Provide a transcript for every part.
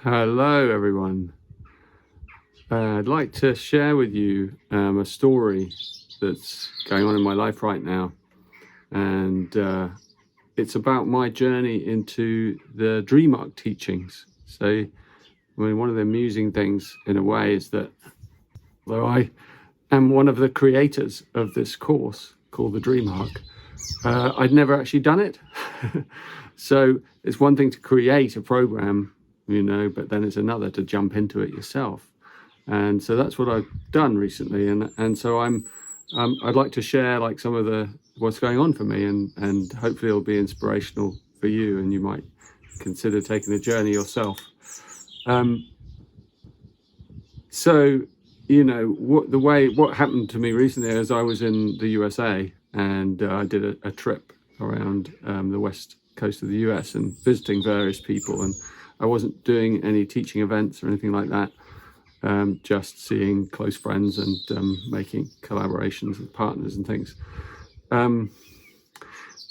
Hello, everyone. I'd like to share with you a story that's going on in my life right now. And it's about my journey into the Dream Arc teachings. So, I mean, one of the amusing things, in a way, is that though I am one of the creators of this course called the Dream Arc, I'd never actually done it. So, it's one thing to create a program, but then it's another to jump into it yourself. And so that's what I've done recently, and so I'd like to share like some of the what's going on for me, and hopefully it'll be inspirational for you, and you might consider taking the journey yourself. So what happened to me recently is I was in the USA, and I did a trip around the west coast of the US and visiting various people, and I wasn't doing any teaching events or anything like that. Just seeing close friends and making collaborations with partners and things. And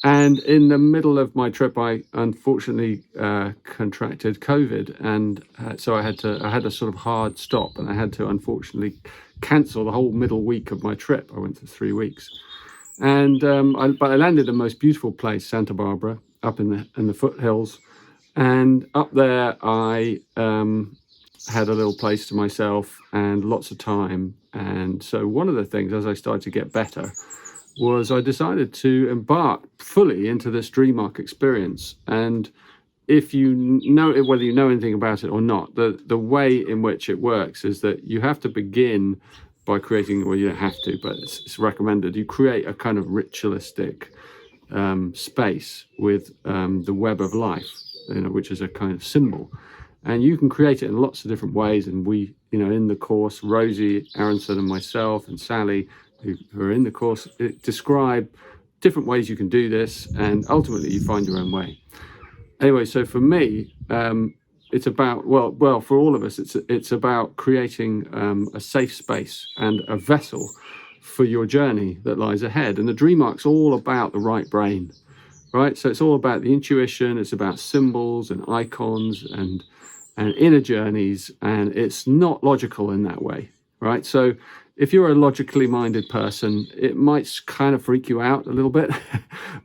in the middle of my trip, I unfortunately contracted COVID, and so I had a sort of hard stop, and I had to unfortunately cancel the whole middle week of my trip. I went for 3 weeks, and but I landed in the most beautiful place, Santa Barbara, up in the foothills, and up there I had a little place to myself and lots of time. And so one of the things, as I started to get better, was I decided to embark fully into this Dream Arc experience. And if you know it, whether you know anything about it or not, the way in which it works is that you have to begin by creating, well, you don't have to, but it's recommended, you create a kind of ritualistic space with the web of life, which is a kind of symbol. And you can create it in lots of different ways. And we, in the course, Rosie Aronson and myself and Sally, who are in the course, describe different ways you can do this. And ultimately, you find your own way. Anyway, so for me, it's about, well, for all of us, it's about creating a safe space and a vessel for your journey that lies ahead. And the Dream Arc's all about the right brain, right? So it's all about the intuition. It's about symbols and icons and inner journeys, and it's not logical in that way, right? So if you're a logically minded person, it might kind of freak you out a little bit,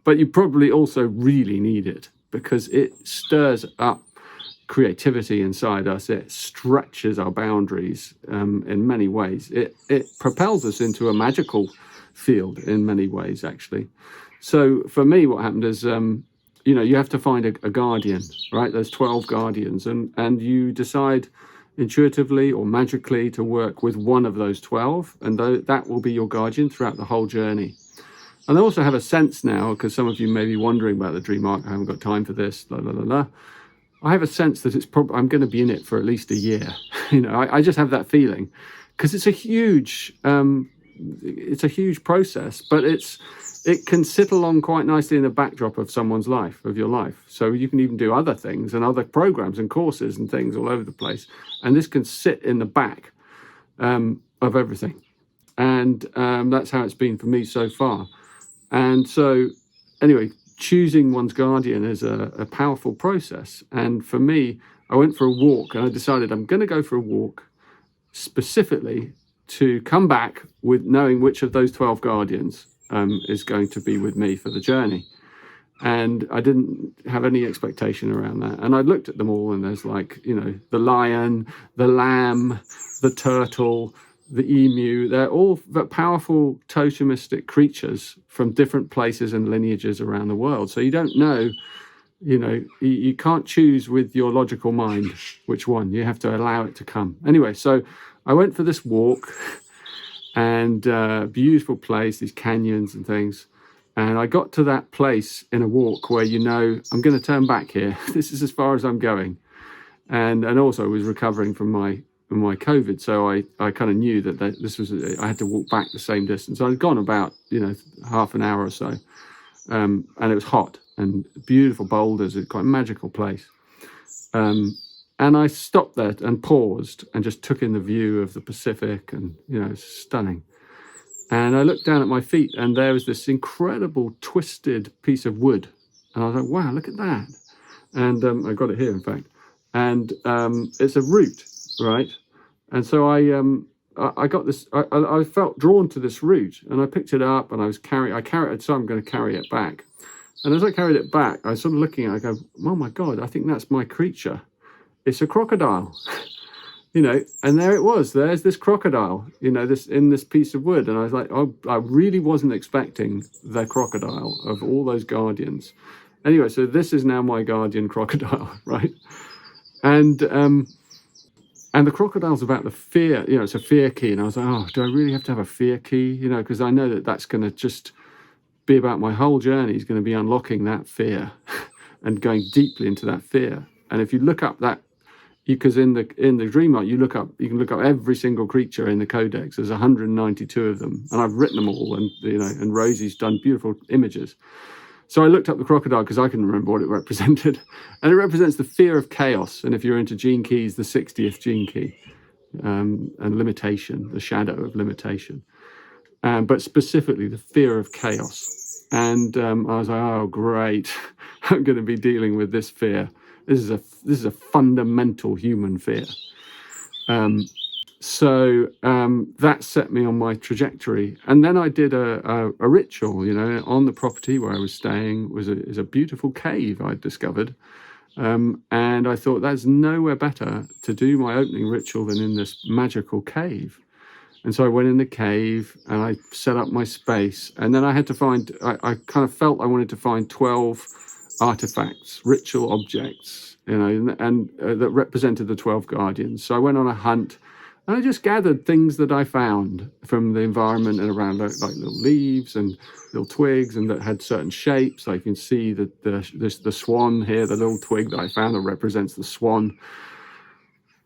but you probably also really need it because it stirs up creativity inside us. It stretches our boundaries in many ways. It propels us into a magical field in many ways, actually. So for me, what happened is you have to find a guardian, right? There's 12 guardians, and you decide intuitively or magically to work with one of those 12, and that will be your guardian throughout the whole journey. And I also have a sense now, because some of you may be wondering about the Dream Arc, I haven't got time for this, la la la la. I have a sense that I'm going to be in it for at least a year. I just have that feeling, because it's a huge process, but it can sit along quite nicely in the backdrop of someone's life, of your life. So you can even do other things and other programs and courses and things all over the place. And this can sit in the back of everything. And that's how it's been for me so far. And so anyway, choosing one's guardian is a powerful process. And for me, I went for a walk, and I decided I'm going to go for a walk specifically to come back with knowing which of those 12 guardians is going to be with me for the journey. And I didn't have any expectation around that. And I looked at them all, and there's the lion, the lamb, the turtle, the emu. They're all powerful totemistic creatures from different places and lineages around the world. So you don't know, you can't choose with your logical mind which one. You have to allow it to come. Anyway, so I went for this walk, and beautiful place, these canyons and things. And I got to that place in a walk where, I'm going to turn back here. This is as far as I'm going. And also I was recovering from my COVID. So I kind of knew that this was, I had to walk back the same distance. I'd gone about, half an hour or so. And it was hot and beautiful boulders. It's quite a magical place. And I stopped there and paused and just took in the view of the Pacific, and, it's stunning. And I looked down at my feet, and there was this incredible twisted piece of wood. And I was like, wow, look at that. And I got it here, in fact. and it's a root, right? And so I got this. I felt drawn to this root, and I picked it up, and I carried it, so I'm going to carry it back. And as I carried it back, I was sort of looking at it, I go, oh my God, I think that's my creature. It's a crocodile. And there it was. There's this crocodile, this in this piece of wood. And I was like, oh, I really wasn't expecting the crocodile of all those guardians. Anyway, so this is now my guardian crocodile, right? And the crocodile's about the fear, it's a fear key. And I was like, oh, do I really have to have a fear key? Because I know that that's going to just be about my whole journey is going to be unlocking that fear and going deeply into that fear. And if you look up that, because in the dream arc, you can look up every single creature in the codex. There's 192 of them, and I've written them all, and and Rosie's done beautiful images. So I looked up the crocodile because I couldn't remember what it represented, and it represents the fear of chaos. And if you're into gene keys, the 60th gene key, and limitation, the shadow of limitation, but specifically the fear of chaos. And I was like, oh great, I'm going to be dealing with this fear. This is a fundamental human fear. So that set me on my trajectory. And then I did a ritual, on the property where I was staying is a beautiful cave I'd discovered. And I thought there's nowhere better to do my opening ritual than in this magical cave. And so I went in the cave and I set up my space. And then I had to I kind of felt I wanted to find 12 artifacts, ritual objects, and that represented the 12 guardians. So I went on a hunt, and I just gathered things that I found from the environment and around, like little leaves and little twigs, and that had certain shapes. I can see that the swan here, the little twig that I found that represents the swan.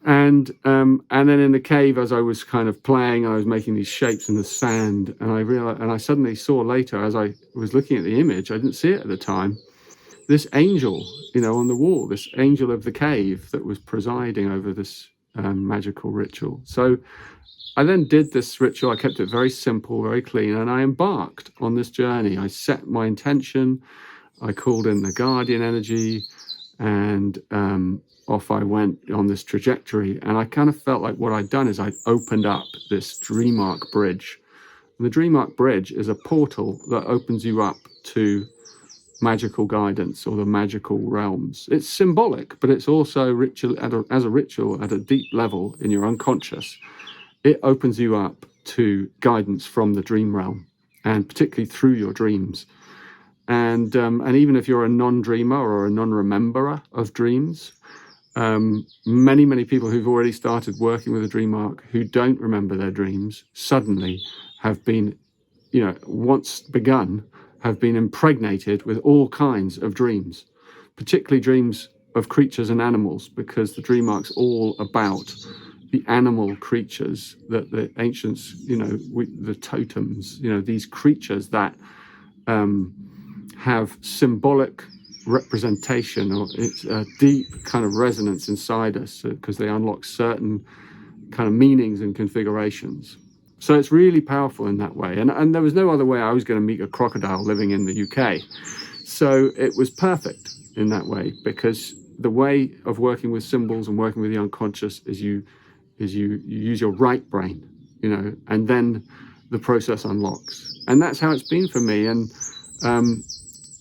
And then in the cave, as I was kind of playing, I was making these shapes in the sand, and I realized, and I suddenly saw later, as I was looking at the image, I didn't see it at the time, this angel, on the wall, this angel of the cave that was presiding over this magical ritual. So I then did this ritual. I kept it very simple, very clean, and I embarked on this journey. I set my intention. I called in the guardian energy, and off I went on this trajectory. And I kind of felt like what I'd done is I'd opened up this dream arc bridge. And the dream arc bridge is a portal that opens you up to magical guidance or the magical realms. It's symbolic, but it's also ritual as a ritual at a deep level in your unconscious. It opens you up to guidance from the dream realm, and particularly through your dreams. And even if you're a non-dreamer or a non-rememberer of dreams, many people who've already started working with a dream arc who don't remember their dreams suddenly have been, once begun, have been impregnated with all kinds of dreams, particularly dreams of creatures and animals, because the dream arc's all about the animal creatures that the ancients, the totems, these creatures that have symbolic representation, or it's a deep kind of resonance inside us because they unlock certain kind of meanings and configurations. So it's really powerful in that way. And there was no other way I was going to meet a crocodile living in the UK. So it was perfect in that way, because the way of working with symbols and working with the unconscious is you use your right brain, and then the process unlocks. And that's how it's been for me. And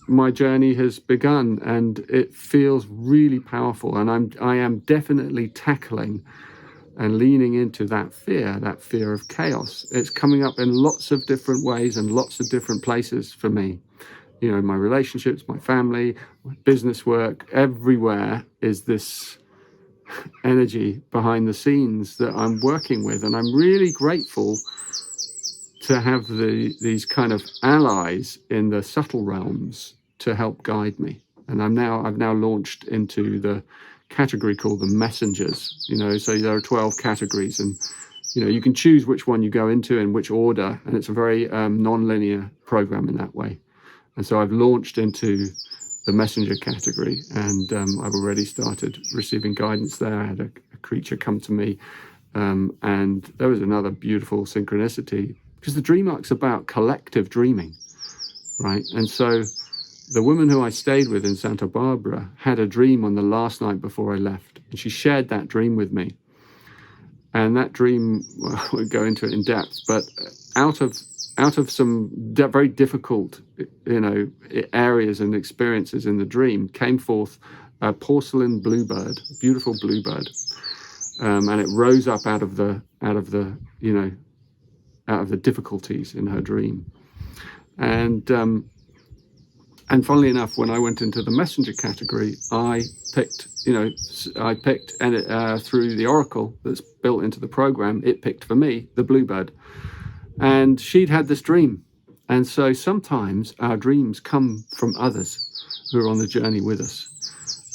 my journey has begun, and it feels really powerful. And I am definitely tackling and leaning into that fear of chaos. It's coming up in lots of different ways and lots of different places for me. My relationships, my family, my business work, everywhere is this energy behind the scenes that I'm working with. And I'm really grateful to have these kind of allies in the subtle realms to help guide me. And I've now launched into the category called the messengers, so there are 12 categories, and you can choose which one you go into in which order, and it's a very non-linear program in that way. And so I've launched into the messenger category, and I've already started receiving guidance there. I had a creature come to me, and there was another beautiful synchronicity, because the dream arc's about collective dreaming, right? And so the woman who I stayed with in Santa Barbara had a dream on the last night before I left, and she shared that dream with me. And that dream, well, I won't go into it in depth, but out of some very difficult, areas and experiences in the dream came forth a porcelain bluebird, a beautiful bluebird, and it rose up out of the difficulties in her dream. And funnily enough, when I went into the messenger category, I picked and through the oracle that's built into the program, it picked for me the bluebird. And she'd had this dream. And so sometimes our dreams come from others who are on the journey with us.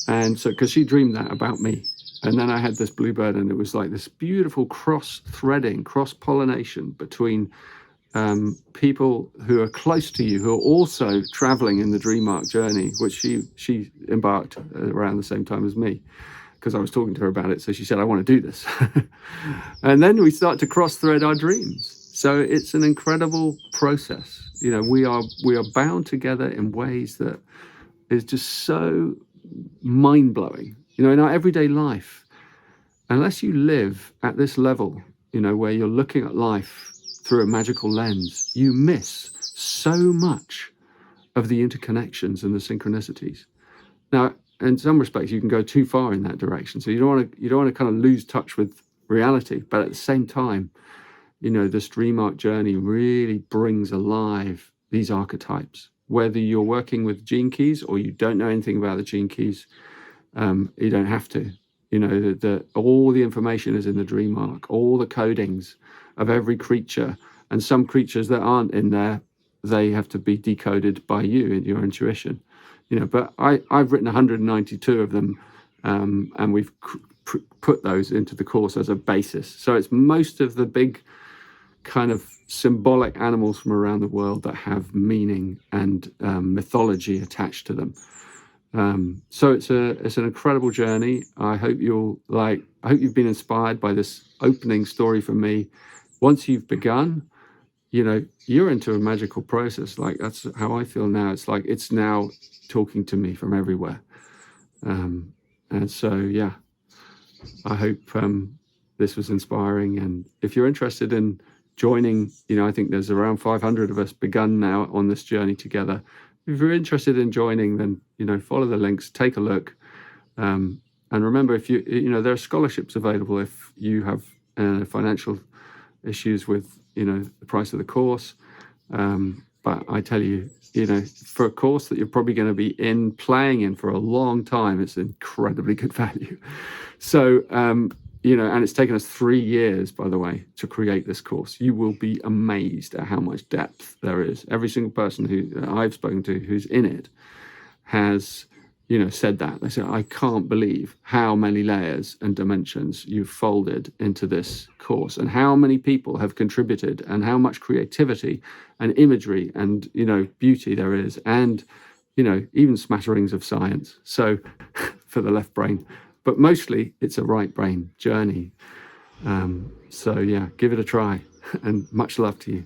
And so, because she dreamed that about me. And then I had this bluebird, and it was like this beautiful cross-threading, cross-pollination between people who are close to you, who are also traveling in the Dream Arc journey, which she embarked around the same time as me, because I was talking to her about it. So she said, I want to do this. And then we start to cross-thread our dreams. So it's an incredible process. We are bound together in ways that is just so mind-blowing. In our everyday life, unless you live at this level, where you're looking at life through a magical lens, you miss so much of the interconnections and the synchronicities. Now, in some respects, you can go too far in that direction. So you don't want to kind of lose touch with reality. But at the same time, this Dream Arc journey really brings alive these archetypes. Whether you're working with gene keys or you don't know anything about the gene keys, you don't have to. All the information is in the Dream Arc, all the codings of every creature, and some creatures that aren't in there, they have to be decoded by you in your intuition. But I've written 192 of them, and we've put those into the course as a basis. So it's most of the big kind of symbolic animals from around the world that have meaning and mythology attached to them. So it's an incredible journey. I hope you've been inspired by this opening story from me. Once you've begun, you're into a magical process. Like, that's how I feel now. It's like it's now talking to me from everywhere. And so, yeah, I hope this was inspiring. And if you're interested in joining, I think there's around 500 of us begun now on this journey together. If you're interested in joining, then, follow the links, take a look. And remember, if there are scholarships available if you have financial issues with, the price of the course. But I tell you, for a course that you're probably going to be playing in for a long time, it's incredibly good value. So, and it's taken us 3 years, by the way, to create this course. You will be amazed at how much depth there is. Every single person who I've spoken to who's in it has, said that. They said, I can't believe how many layers and dimensions you've folded into this course, and how many people have contributed, and how much creativity and imagery and, beauty there is, and, even smatterings of science. So for the left brain. But mostly it's a right brain journey. So yeah, give it a try, and much love to you.